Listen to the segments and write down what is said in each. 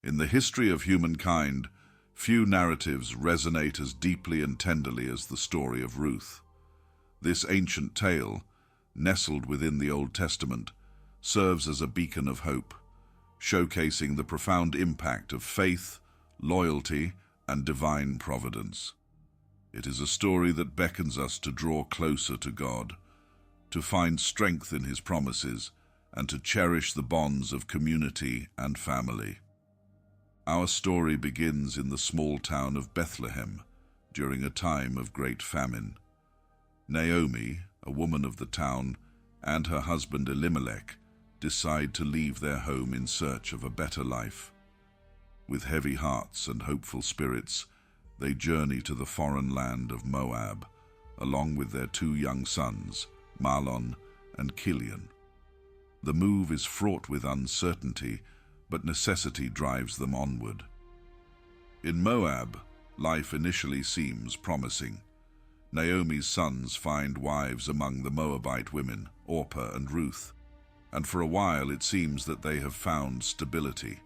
In the history of humankind, few narratives resonate as deeply and tenderly as the story of Ruth. This ancient tale, nestled within the Old Testament, serves as a beacon of hope, showcasing the profound impact of faith, loyalty, and divine providence. It is a story that beckons us to draw closer to God, to find strength in His promises, and to cherish the bonds of community and family. Our story begins in the small town of Bethlehem during a time of great famine. Naomi, a woman of the town, and her husband Elimelech decide to leave their home in search of a better life. With heavy hearts and hopeful spirits, they journey to the foreign land of Moab, along with their two young sons, Mahlon and Kilian. The move is fraught with uncertainty, but necessity drives them onward. In Moab, life initially seems promising. Naomi's sons find wives among the Moabite women, Orpah and Ruth, and for a while it seems that they have found stability.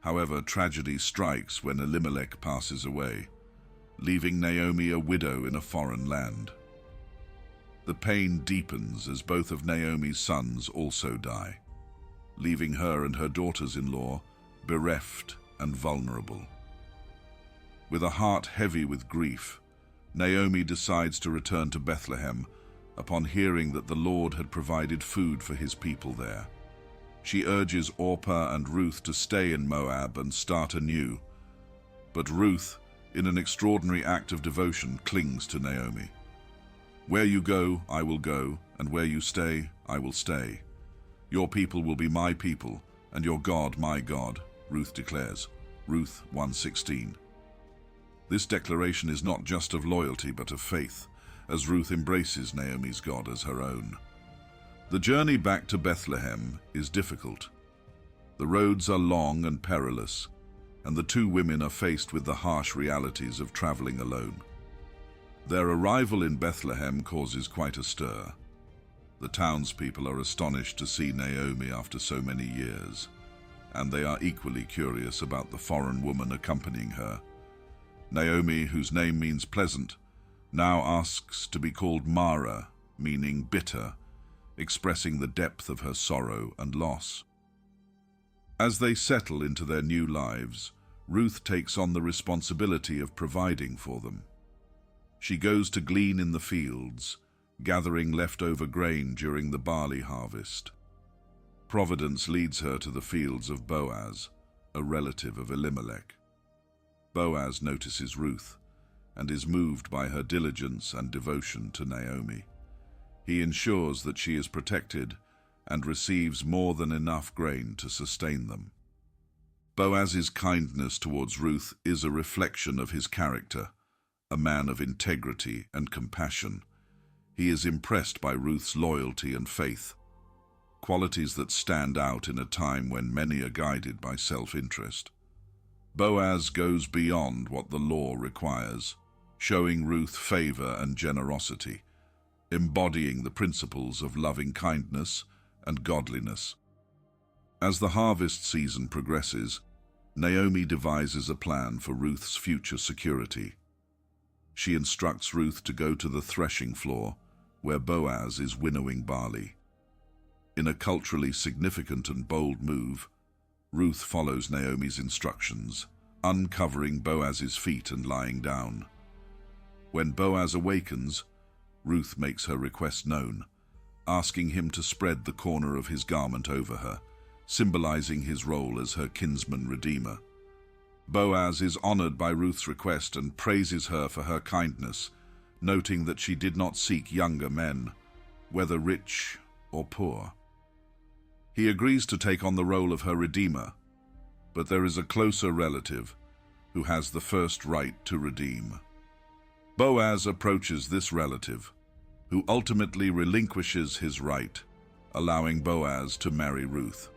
However, tragedy strikes when Elimelech passes away, leaving Naomi a widow in a foreign land. The pain deepens as both of Naomi's sons also die, leaving her and her daughters-in-law bereft and vulnerable. With a heart heavy with grief, Naomi decides to return to Bethlehem upon hearing that the Lord had provided food for His people there. She urges Orpah and Ruth to stay in Moab and start anew, but Ruth, in an extraordinary act of devotion, clings to Naomi. "Where you go, I will go, and where you stay, I will stay. Your people will be my people, and your God my God," Ruth declares. Ruth 1:16. This declaration is not just of loyalty but of faith, as Ruth embraces Naomi's God as her own. The journey back to Bethlehem is difficult. The roads are long and perilous, and the two women are faced with the harsh realities of traveling alone. Their arrival in Bethlehem causes quite a stir. The townspeople are astonished to see Naomi after so many years, and they are equally curious about the foreign woman accompanying her. Naomi, whose name means pleasant, now asks to be called Mara, meaning bitter, expressing the depth of her sorrow and loss. As they settle into their new lives, Ruth takes on the responsibility of providing for them. She goes to glean in the fields, gathering leftover grain during the barley harvest. Providence leads her to the fields of Boaz, a relative of Elimelech. Boaz notices Ruth and is moved by her diligence and devotion to Naomi. He ensures that she is protected and receives more than enough grain to sustain them. Boaz's kindness towards Ruth is a reflection of his character, a man of integrity and compassion. He is impressed by Ruth's loyalty and faith, qualities that stand out in a time when many are guided by self-interest. Boaz goes beyond what the law requires, showing Ruth favor and generosity, embodying the principles of loving kindness and godliness. As the harvest season progresses, Naomi devises a plan for Ruth's future security. She instructs Ruth to go to the threshing floor, where Boaz is winnowing barley. In a culturally significant and bold move, Ruth follows Naomi's instructions, uncovering Boaz's feet and lying down. When Boaz awakens, Ruth makes her request known, asking him to spread the corner of his garment over her, symbolizing his role as her kinsman redeemer. Boaz is honored by Ruth's request and praises her for her kindness, noting that she did not seek younger men, whether rich or poor. He agrees to take on the role of her redeemer, but there is a closer relative who has the first right to redeem. Boaz approaches this relative, who ultimately relinquishes his right, allowing Boaz to marry Ruth.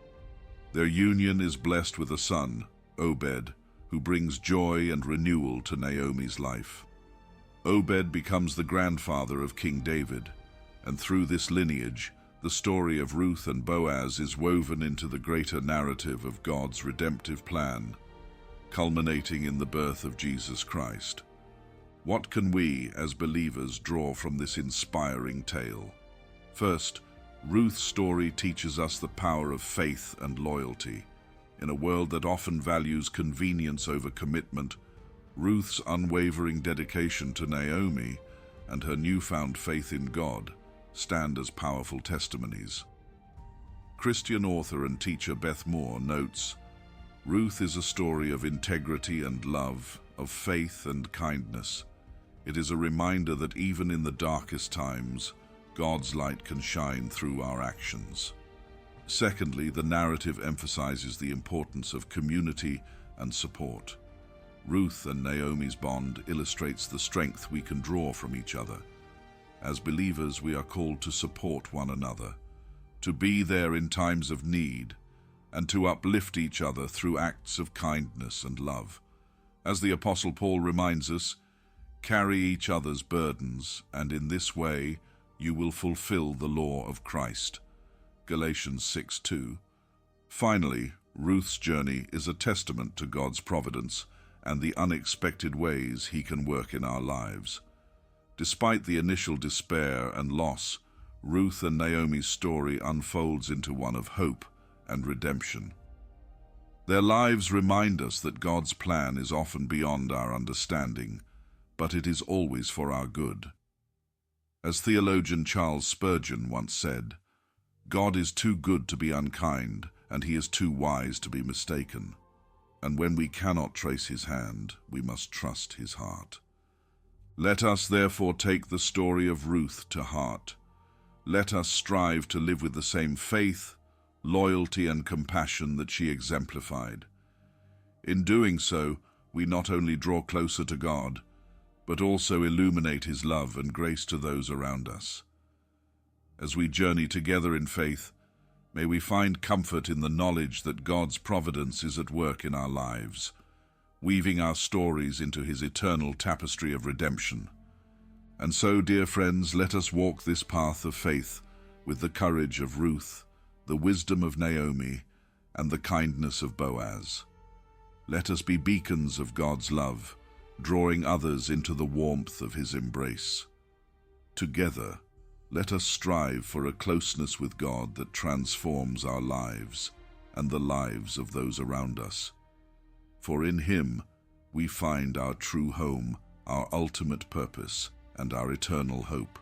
Their union is blessed with a son, Obed, who brings joy and renewal to Naomi's life. Obed becomes the grandfather of King David, and through this lineage, The story of Ruth and Boaz is woven into the greater narrative of God's redemptive plan, culminating in the birth of Jesus Christ. What can we, as believers, draw from this inspiring tale? First, Ruth's story teaches us the power of faith and loyalty. In a world that often values convenience over commitment, Ruth's unwavering dedication to Naomi and her newfound faith in God stand as powerful testimonies. Christian author and teacher Beth Moore notes, Ruth is a story of integrity and love, of faith and kindness. It is a reminder that even in the darkest times, God's light can shine through our actions. Secondly, the narrative emphasizes the importance of community and support. Ruth and Naomi's bond illustrates the strength we can draw from each other. As believers, we are called to support one another, to be there in times of need, and to uplift each other through acts of kindness and love. As the Apostle Paul reminds us, carry each other's burdens, and in this way you will fulfill the law of Christ. Galatians 6:2. Finally, Ruth's journey is a testament to God's providence and the unexpected ways He can work in our lives. Despite the initial despair and loss, Ruth and Naomi's story unfolds into one of hope and redemption. Their lives remind us that God's plan is often beyond our understanding, but it is always for our good. As theologian Charles Spurgeon once said, God is too good to be unkind, and He is too wise to be mistaken. And when we cannot trace His hand, we must trust His heart. Let us therefore take the story of Ruth to heart. Let us strive to live with the same faith, loyalty, and compassion that she exemplified. In doing so, we not only draw closer to God, but also illuminate His love and grace to those around us. As we journey together in faith, may we find comfort in the knowledge that God's providence is at work in our lives, weaving our stories into His eternal tapestry of redemption. And so, dear friends, let us walk this path of faith with the courage of Ruth, the wisdom of Naomi, and the kindness of Boaz. Let us be beacons of God's love, drawing others into the warmth of His embrace. Together, let us strive for a closeness with God that transforms our lives and the lives of those around us. For in Him we find our true home, our ultimate purpose, and our eternal hope.